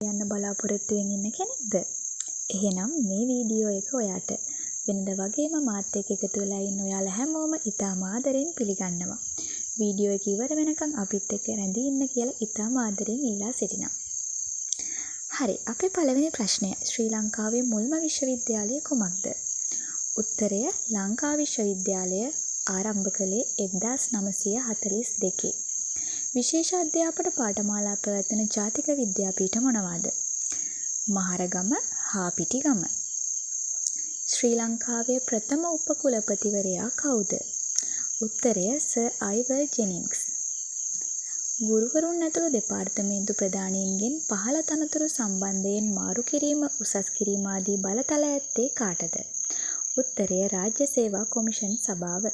යන්න බලාපොරොත්තු වෙමින් ඉන්න කෙනෙක්ද? එහෙනම් මේ වීඩියෝ එක ඔයාට වෙනද වගේම මාත් එක්ක එකතු වෙලා ඉන්න ඔයාලා හැමෝම ඉතාම ආදරෙන් පිළිගන්නවා. වීඩියෝ එක ඉවර වෙනකන් අපිත් එක්ක රැඳී ඉන්න කියලා ඉතාම ආදරෙන් ඉල්ලා සිටිනවා. හරි, අපේ පළවෙනි ප්‍රශ්නය ශ්‍රී ලංකාවේ මුල්ම විශ්වවිද්‍යාලය කුමක්ද? උත්තරය ලංකා විශ්වවිද්‍යාලය ආරම්භ කළේ 1942. විශේෂ අධ්‍යාපන පාඨමාලා පැවැත්වෙන ජාතික විද්‍යාපීඨ මොනවාද? මහරගම, හාපිටිගම. ශ්‍රී ලංකාවේ ප්‍රථම උපකුලපතිවරයා කවුද? උත්තරය සර් අයිවර් ජෙනින්ග්ස්. ගුරුවරුන් ඇතුළු දෙපාර්තමේන්තු ප්‍රධානීන්ගෙන් පහළ තනතුරු සම්බන්ධයෙන් මාරු කිරීම, උසස් කිරීම ආදී බලතල ඇත්තේ කාටද? උත්තරය රාජ්‍ය සේවා කොමිෂන් සභාව.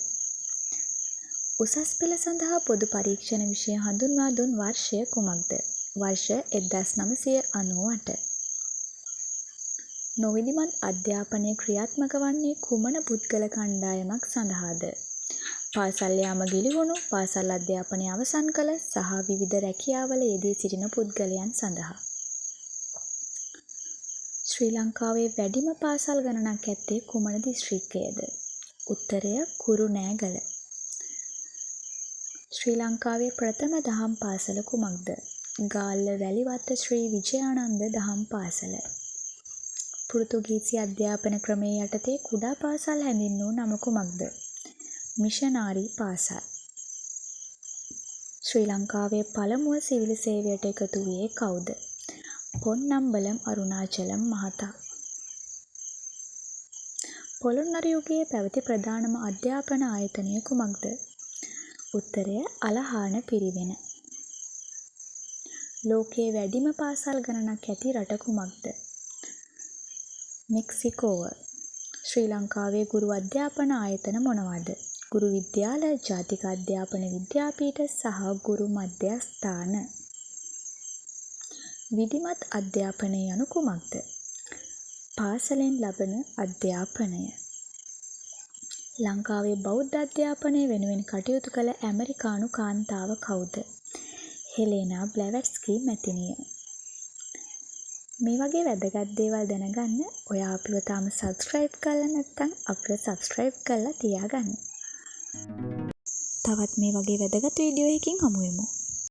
උසස් පෙළ සඳහා පොදු පරීක්ෂණ විෂය හඳුන්වා දුන් වර්ෂය කුමක්ද? වර්ෂ 1998. නොවිධිමත් අධ්‍යාපනය ක්‍රියාත්මක වන්නේ කුමන පුද්ගල කණ්ඩායමක් සඳහාද? පාසල් යාම ගිලිහුණු, පාසල් අධ්‍යාපනය අවසන් කළ සහ විවිධ රැකියාවල යෙදී සිටින පුද්ගලයන් සඳහා. ශ්‍රී ලංකාවේ වැඩිම පාසල් ගණනක් ඇත්තේ කුමන දිස්ත්‍රික්කයේද? උත්තරය කුරුණෑගල. ශ්‍රී ලංකාවේ ප්‍රථම දහම් පාසල කුමක්ද? ගාල්ල වැලිවත්ත ශ්‍රී විජයානන්ද දහම් පාසල. පෘතුගීසි අධ්‍යාපන ක්‍රමයේ යටතේ කුඩා පාසල් හැඳින්වූ නම කුමක්ද? මිෂනාරි පාසල්. ශ්‍රී ලංකාවේ පළමුව සිවිල් සේවයට එකතු වූයේ කවුද? පොන්නම්බලම් අරුණාචලම් මහතා. පොළොන්නරු යුගයේ පැවති ප්‍රධානම අධ්‍යාපන ආයතනය කුමක්ද? උත්තරය අලහාන පිරිවෙන. ලෝකයේ වැඩිම පාසල් ගණනක් ඇති රට කුමක්ද? මෙක්සිකෝව. ශ්‍රී ලංකාවේ ගුරු අධ්‍යාපන ආයතන මොනවාද? ගුරු විද්‍යාල, ජාතික අධ්‍යාපන විද්‍යාපීඨ සහ ගුරු මධ්‍යස්ථාන. විධිමත් අධ්‍යාපනය යනු කුමක්ද? පාසලෙන් ලබන අධ්‍යාපනය. ලංකාවේ බෞද්ධ අධ්‍යාපනය වෙනුවෙන් කටයුතු කළ ඇමරිකානු කාන්තාව කවුද? හෙලේනා බ්ලැවැට්ස්කි මැතිණිය. මේ වගේ වැදගත් දේවල් දැනගන්න ඔයා අපිව තාම සබ්ස්ක්‍රයිබ් කරලා නැත්නම් අපිව සබ්ස්ක්‍රයිබ් කරලා තියාගන්න. තවත් මේ වගේ වැදගත් වීඩියෝ එකකින් හමු වෙමු.